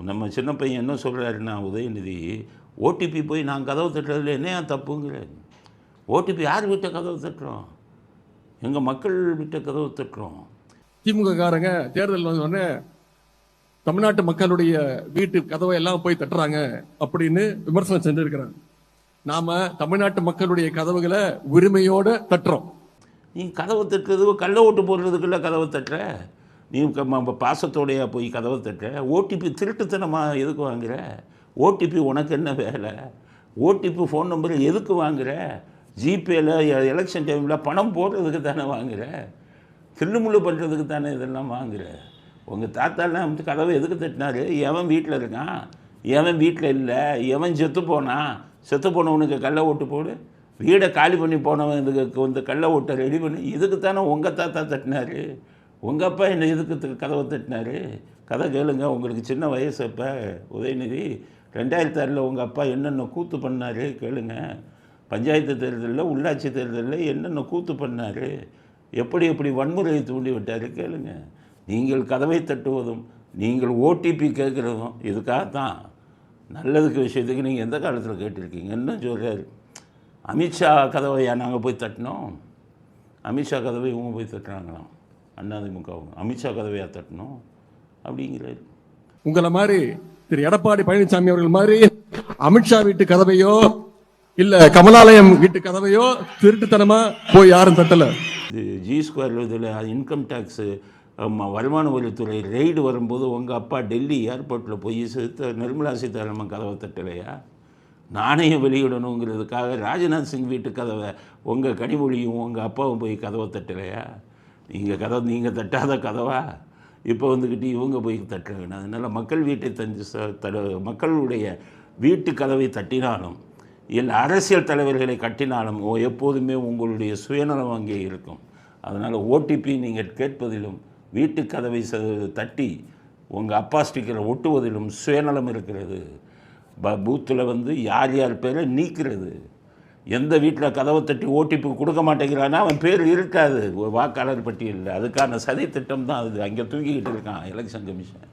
நம்ம சின்ன பையன் என்ன சொல்கிறாருன்னா, உதயநிதி ஓடிபி போய் நான் கதவு தட்டுறதுல என்ன தப்புங்கிறேன். ஓடிபி யார் வீட்டை கதவு தட்டுறோம்? எங்கள் மக்கள் வீட்டை கதவு தட்டுறோம். திமுக காரங்க தேர்தல் வந்தோடனே தமிழ்நாட்டு மக்களுடைய வீட்டு கதவை எல்லாம் போய் தட்டுறாங்க அப்படின்னு விமர்சனம் செஞ்சிருக்கிறாங்க. நாம தமிழ்நாட்டு மக்களுடைய கதவுகளை உரிமையோட தட்டுறோம். நீ கதவை தட்டுறது கள்ள ஓட்டு போடுறதுக்குள்ள கதவை தட்டுற, நீ பாசத்தோடையா போய் கதவை தட்டுற. ஓடிபி திருட்டுத்தனமாக எதுக்கு வாங்குற? ஓடிபி உனக்கு என்ன வேலை? ஓடிபி ஃபோன் நம்பர் எதுக்கு வாங்குற? ஜிபேயில் எலெக்ஷன் டைமில் பணம் போடுறதுக்கு தானே வாங்குற, தில்லுமுள்ளு பண்ணுறதுக்கு தானே இதெல்லாம் வாங்குற. உங்கள் தாத்தாலாம் வந்து கதவை எதுக்கு தட்டினாரு? எவன் வீட்டில் இருக்கான், எவன் வீட்டில் இல்லை, எவன் செத்து போனான், செத்து போனவனுக்கு கள்ள ஓட்டு போடு, வீடை காலி பண்ணி போனவன் இதுக்கு வந்து கள்ள ஓட்டை ரெடி பண்ணி, இதுக்கு தானே உங்கள் தாத்தா தட்டினார். உங்கள் அப்பா என்ன இதுக்கு கதவை தட்டினார்? கதை கேளுங்க. உங்களுக்கு சின்ன வயசு. அப்போ உதயநிதி 2006 உங்கள் அப்பா என்னென்ன கூத்து பண்ணார் கேளுங்க. பஞ்சாயத்து தேர்தலில், உள்ளாட்சி தேர்தலில் என்னென்ன கூத்து பண்ணார், எப்படி எப்படி வன்முறையை தூண்டி விட்டார் கேளுங்க. நீங்கள் கதவை தட்டுவதும் நீங்கள் ஓடிபி கேட்குறதும் இதுக்காகத்தான். நல்லதுக்கு விஷயத்துக்கு நீங்கள் எந்த காலத்தில் கேட்டிருக்கீங்க? என்ன சொல்கிறார்? அமித்ஷா கதவையா நாங்கள் போய் தட்டினோம்? அமித்ஷா கதவை இவங்க போய் தட்டுறாங்களாம், அதிமுகவுங்க. அமித்ஷா கதவையா தட்டணும் அப்படிங்கிறாரு. உங்களை மாதிரி திரு எடப்பாடி பழனிசாமி அவர்கள் மாதிரி அமித்ஷா வீட்டு கதவையோ இல்ல கமலாலயம் வீட்டு கதவையோ திருட்டுத்தனமா போய் யாரும் தட்டல. இது G2 இதில் இன்கம் டேக்ஸு வருமான வரித்துறை ரெய்டு வரும்போது உங்கள் அப்பா டெல்லி ஏர்போர்ட்டில் போய் நிர்மலா சீதாராமன் கதவை தட்டலையா? நாணயம் வெளியிடணுங்கிறதுக்காக ராஜ்நாத் சிங் வீட்டு கதவை உங்கள் கனிமொழியும் உங்கள் அப்பாவும் போய் கதவை தட்டலையா? நீங்கள் தட்டாத கதவா இப்போ வந்துக்கிட்டு இவங்க போய் தட்டுறாங்க. அதனால் மக்கள் வீட்டை மக்களுடைய வீட்டு கதவை தட்டினாலும் இல்லை அரசியல் தலைவர்களை கட்டினாலும் எப்போதுமே உங்களுடைய சுயநலம் அங்கே இருக்கும். அதனால் ஓடிபி நீங்கள் கேட்பதிலும் வீட்டு கதவை தட்டி உங்கள் அப்பா ஸ்டிக்கரை ஒட்டுவதிலும் சுயநலம் இருக்கிறது. பூத்தில் வந்து யார் யார் பேரை நீக்கிறது. எந்த வீட்டில் கதவை தட்டி ஓடிபி கொடுக்க மாட்டேங்கிறான்னா அவன் பேர் இருக்காது வாக்காளர் பட்டியலில். அதுக்கான சதி திட்டம் தான் அது அங்கே தூங்கிக்கிட்டு இருக்கான் எலெக்ஷன் கமிஷன்.